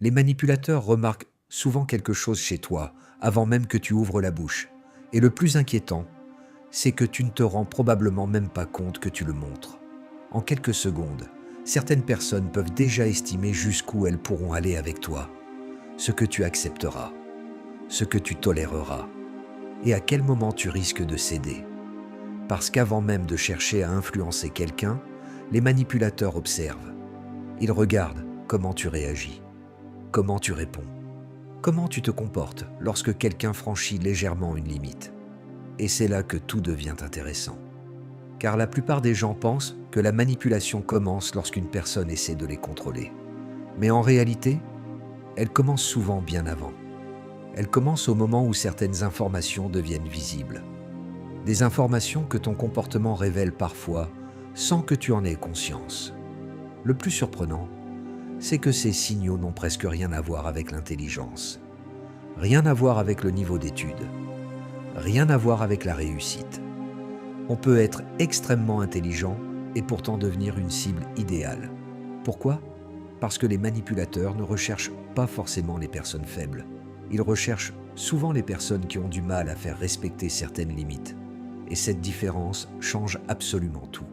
Les manipulateurs remarquent souvent quelque chose chez toi avant même que tu ouvres la bouche. Et le plus inquiétant, c'est que tu ne te rends probablement même pas compte que tu le montres. En quelques secondes, certaines personnes peuvent déjà estimer jusqu'où elles pourront aller avec toi, ce que tu accepteras, ce que tu toléreras, et à quel moment tu risques de céder. Parce qu'avant même de chercher à influencer quelqu'un, les manipulateurs observent. Ils regardent comment tu réagis, comment tu réponds, comment tu te comportes lorsque quelqu'un franchit légèrement une limite. Et c'est là que tout devient intéressant. Car la plupart des gens pensent que la manipulation commence lorsqu'une personne essaie de les contrôler. Mais en réalité, elle commence souvent bien avant. Elle commence au moment où certaines informations deviennent visibles. Des informations que ton comportement révèle parfois sans que tu en aies conscience. Le plus surprenant, c'est que ces signaux n'ont presque rien à voir avec l'intelligence, rien à voir avec le niveau d'études, rien à voir avec la réussite. On peut être extrêmement intelligent et pourtant devenir une cible idéale. Pourquoi ? Parce que les manipulateurs ne recherchent pas forcément les personnes faibles. Ils recherchent souvent les personnes qui ont du mal à faire respecter certaines limites. Et cette différence change absolument tout.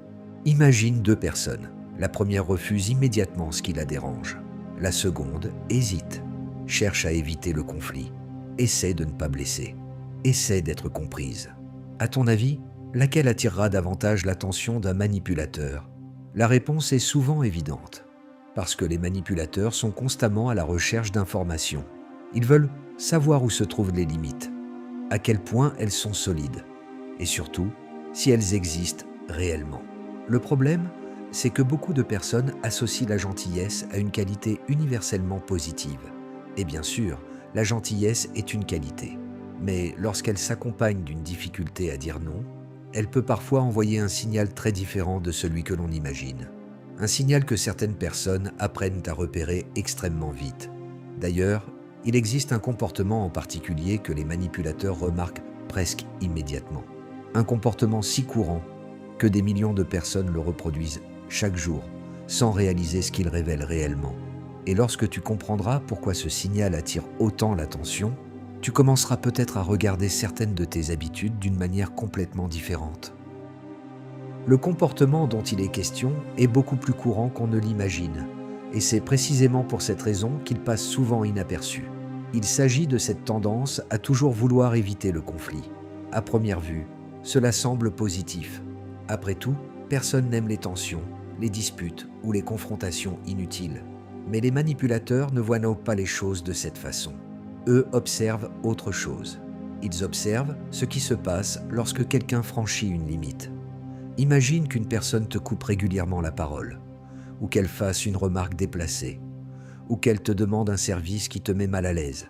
Imagine deux personnes. La première refuse immédiatement ce qui la dérange. La seconde hésite, cherche à éviter le conflit, essaie de ne pas blesser, essaie d'être comprise. À ton avis, laquelle attirera davantage l'attention d'un manipulateur ? La réponse est souvent évidente, parce que les manipulateurs sont constamment à la recherche d'informations. Ils veulent savoir où se trouvent les limites, à quel point elles sont solides, et surtout, si elles existent réellement. Le problème, c'est que beaucoup de personnes associent la gentillesse à une qualité universellement positive. Et bien sûr, la gentillesse est une qualité. Mais lorsqu'elle s'accompagne d'une difficulté à dire non, elle peut parfois envoyer un signal très différent de celui que l'on imagine. Un signal que certaines personnes apprennent à repérer extrêmement vite. D'ailleurs, il existe un comportement en particulier que les manipulateurs remarquent presque immédiatement. Un comportement si courant que des millions de personnes le reproduisent chaque jour, sans réaliser ce qu'il révèle réellement. Et lorsque tu comprendras pourquoi ce signal attire autant l'attention, tu commenceras peut-être à regarder certaines de tes habitudes d'une manière complètement différente. Le comportement dont il est question est beaucoup plus courant qu'on ne l'imagine, et c'est précisément pour cette raison qu'il passe souvent inaperçu. Il s'agit de cette tendance à toujours vouloir éviter le conflit. À première vue, cela semble positif. Après tout, personne n'aime les tensions, les disputes ou les confrontations inutiles. Mais les manipulateurs ne voient donc pas les choses de cette façon. Eux observent autre chose. Ils observent ce qui se passe lorsque quelqu'un franchit une limite. Imagine qu'une personne te coupe régulièrement la parole, ou qu'elle fasse une remarque déplacée, ou qu'elle te demande un service qui te met mal à l'aise.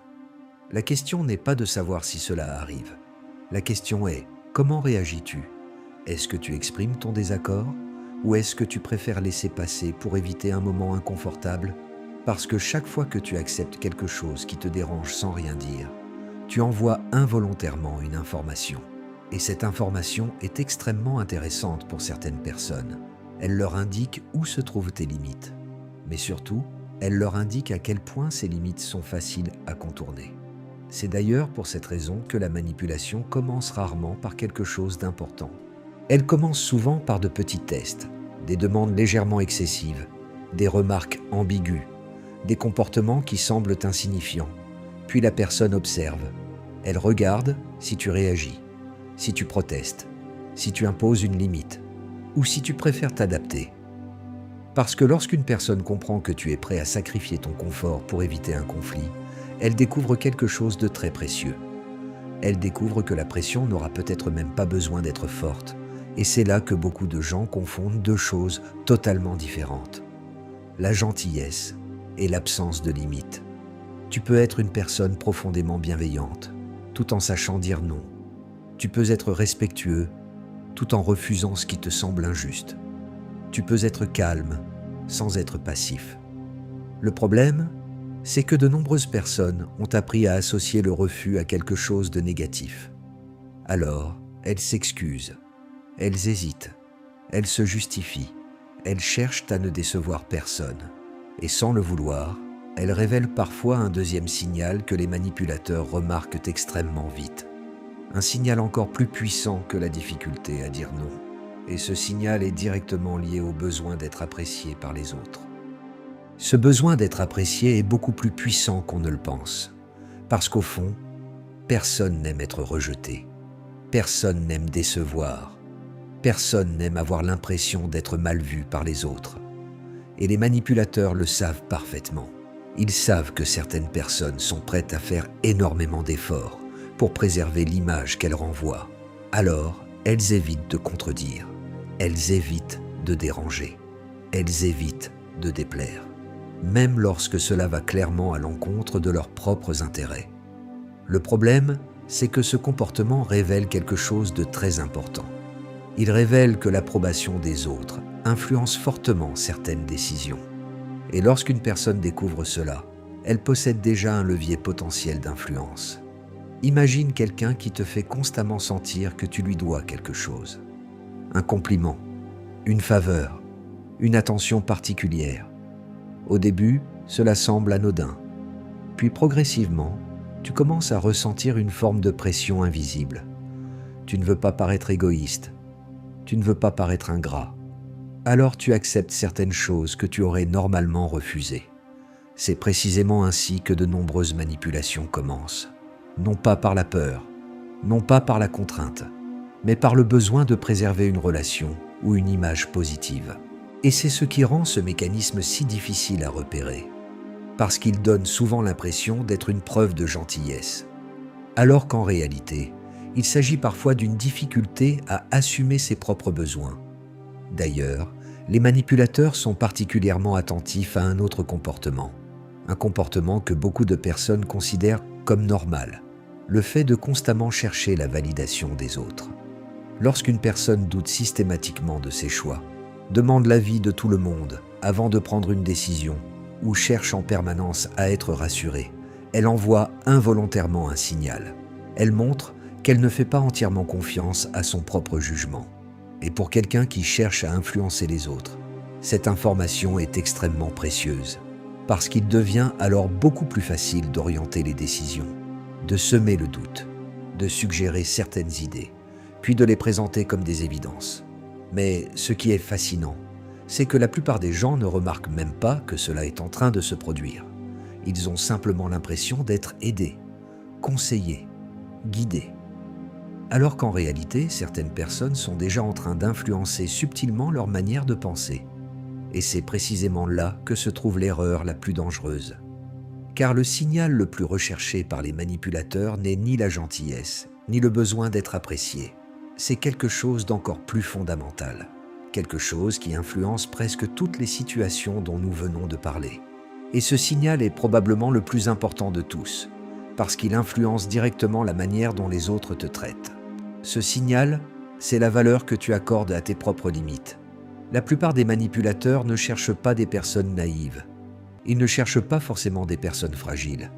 La question n'est pas de savoir si cela arrive. La question est, comment réagis-tu ? Est-ce que tu exprimes ton désaccord ou est-ce que tu préfères laisser passer pour éviter un moment inconfortable ? Parce que chaque fois que tu acceptes quelque chose qui te dérange sans rien dire, tu envoies involontairement une information. Et cette information est extrêmement intéressante pour certaines personnes. Elle leur indique où se trouvent tes limites. Mais surtout, elle leur indique à quel point ces limites sont faciles à contourner. C'est d'ailleurs pour cette raison que la manipulation commence rarement par quelque chose d'important. Elle commence souvent par de petits tests, des demandes légèrement excessives, des remarques ambiguës, des comportements qui semblent insignifiants. Puis la personne observe. Elle regarde si tu réagis, si tu protestes, si tu imposes une limite, ou si tu préfères t'adapter. Parce que lorsqu'une personne comprend que tu es prêt à sacrifier ton confort pour éviter un conflit, elle découvre quelque chose de très précieux. Elle découvre que la pression n'aura peut-être même pas besoin d'être forte. Et c'est là que beaucoup de gens confondent deux choses totalement différentes. La gentillesse et l'absence de limites. Tu peux être une personne profondément bienveillante, tout en sachant dire non. Tu peux être respectueux, tout en refusant ce qui te semble injuste. Tu peux être calme, sans être passif. Le problème, c'est que de nombreuses personnes ont appris à associer le refus à quelque chose de négatif. Alors, elles s'excusent, elles hésitent, elles se justifient, elles cherchent à ne décevoir personne. Et sans le vouloir, Elle révèle parfois un deuxième signal que les manipulateurs remarquent extrêmement vite. Un signal encore plus puissant que la difficulté à dire non. Et ce signal est directement lié au besoin d'être apprécié par les autres. Ce besoin d'être apprécié est beaucoup plus puissant qu'on ne le pense. Parce qu'au fond, personne n'aime être rejeté. Personne n'aime décevoir. Personne n'aime avoir l'impression d'être mal vu par les autres. Et les manipulateurs le savent parfaitement. Ils savent que certaines personnes sont prêtes à faire énormément d'efforts pour préserver l'image qu'elles renvoient. Alors, elles évitent de contredire. Elles évitent de déranger. Elles évitent de déplaire. Même lorsque cela va clairement à l'encontre de leurs propres intérêts. Le problème, c'est que ce comportement révèle quelque chose de très important. Il révèle que l'approbation des autres influence fortement certaines décisions. Et lorsqu'une personne découvre cela, elle possède déjà un levier potentiel d'influence. Imagine quelqu'un qui te fait constamment sentir que tu lui dois quelque chose. Un compliment, une faveur, une attention particulière. Au début, cela semble anodin. Puis progressivement, tu commences à ressentir une forme de pression invisible. Tu ne veux pas paraître égoïste. Tu ne veux pas paraître ingrat. Alors tu acceptes certaines choses que tu aurais normalement refusées. C'est précisément ainsi que de nombreuses manipulations commencent. Non pas par la peur, non pas par la contrainte, mais par le besoin de préserver une relation ou une image positive. Et c'est ce qui rend ce mécanisme si difficile à repérer, parce qu'il donne souvent l'impression d'être une preuve de gentillesse, alors qu'en réalité, il s'agit parfois d'une difficulté à assumer ses propres besoins. D'ailleurs, les manipulateurs sont particulièrement attentifs à un autre comportement, un comportement que beaucoup de personnes considèrent comme normal, le fait de constamment chercher la validation des autres. Lorsqu'une personne doute systématiquement de ses choix, demande l'avis de tout le monde avant de prendre une décision ou cherche en permanence à être rassurée, elle envoie involontairement un signal. Elle montre qu'elle ne fait pas entièrement confiance à son propre jugement. Et pour quelqu'un qui cherche à influencer les autres, cette information est extrêmement précieuse, parce qu'il devient alors beaucoup plus facile d'orienter les décisions, de semer le doute, de suggérer certaines idées, puis de les présenter comme des évidences. Mais ce qui est fascinant, c'est que la plupart des gens ne remarquent même pas que cela est en train de se produire. Ils ont simplement l'impression d'être aidés, conseillés, guidés. Alors qu'en réalité, certaines personnes sont déjà en train d'influencer subtilement leur manière de penser. Et c'est précisément là que se trouve l'erreur la plus dangereuse. Car le signal le plus recherché par les manipulateurs n'est ni la gentillesse, ni le besoin d'être apprécié. C'est quelque chose d'encore plus fondamental. Quelque chose qui influence presque toutes les situations dont nous venons de parler. Et ce signal est probablement le plus important de tous, parce qu'il influence directement la manière dont les autres te traitent. Ce signal, c'est la valeur que tu accordes à tes propres limites. La plupart des manipulateurs ne cherchent pas des personnes naïves. Ils ne cherchent pas forcément des personnes fragiles.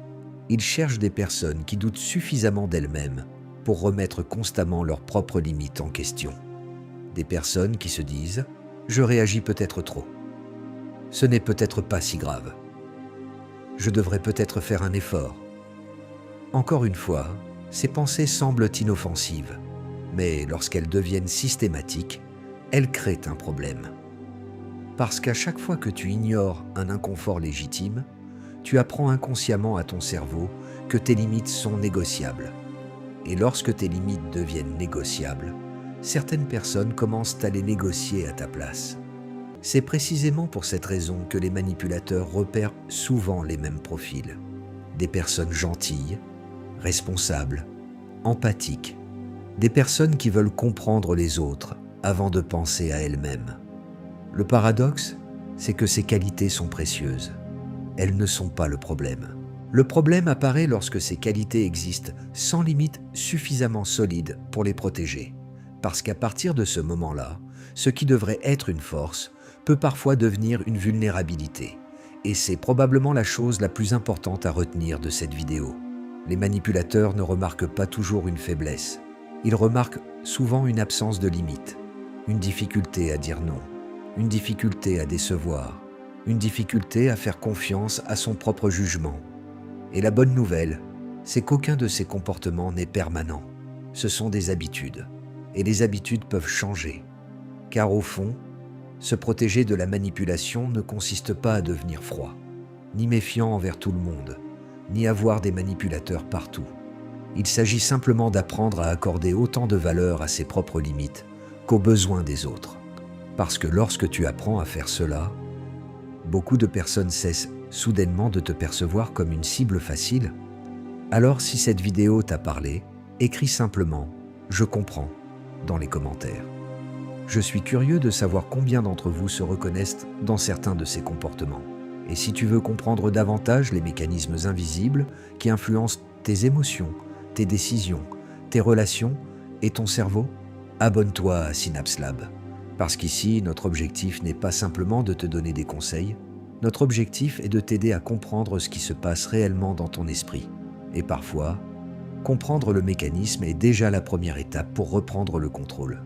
Ils cherchent des personnes qui doutent suffisamment d'elles-mêmes pour remettre constamment leurs propres limites en question. Des personnes qui se disent « je réagis peut-être trop. Ce n'est peut-être pas si grave. Je devrais peut-être faire un effort. » Encore une fois, ces pensées semblent inoffensives, mais lorsqu'elles deviennent systématiques, elles créent un problème. Parce qu'à chaque fois que tu ignores un inconfort légitime, tu apprends inconsciemment à ton cerveau que tes limites sont négociables. Et lorsque tes limites deviennent négociables, certaines personnes commencent à les négocier à ta place. C'est précisément pour cette raison que les manipulateurs repèrent souvent les mêmes profils. Des personnes gentilles, responsables, empathiques, des personnes qui veulent comprendre les autres avant de penser à elles-mêmes. Le paradoxe, c'est que ces qualités sont précieuses. Elles ne sont pas le problème. Le problème apparaît lorsque ces qualités existent sans limite suffisamment solides pour les protéger. Parce qu'à partir de ce moment-là, ce qui devrait être une force peut parfois devenir une vulnérabilité. Et c'est probablement la chose la plus importante à retenir de cette vidéo. Les manipulateurs ne remarquent pas toujours une faiblesse. Ils remarquent souvent une absence de limite, une difficulté à dire non, une difficulté à décevoir, une difficulté à faire confiance à son propre jugement. Et la bonne nouvelle, c'est qu'aucun de ces comportements n'est permanent. Ce sont des habitudes. Et les habitudes peuvent changer. Car au fond, se protéger de la manipulation ne consiste pas à devenir froid, ni méfiant envers tout le monde, ni avoir des manipulateurs partout. Il s'agit simplement d'apprendre à accorder autant de valeur à ses propres limites qu'aux besoins des autres. Parce que lorsque tu apprends à faire cela, beaucoup de personnes cessent soudainement de te percevoir comme une cible facile. Alors si cette vidéo t'a parlé, écris simplement « Je comprends » dans les commentaires. Je suis curieux de savoir combien d'entre vous se reconnaissent dans certains de ces comportements. Et si tu veux comprendre davantage les mécanismes invisibles qui influencent tes émotions, tes décisions, tes relations et ton cerveau, abonne-toi à Synapse Lab. Parce qu'ici, notre objectif n'est pas simplement de te donner des conseils, notre objectif est de t'aider à comprendre ce qui se passe réellement dans ton esprit. Et parfois, comprendre le mécanisme est déjà la première étape pour reprendre le contrôle.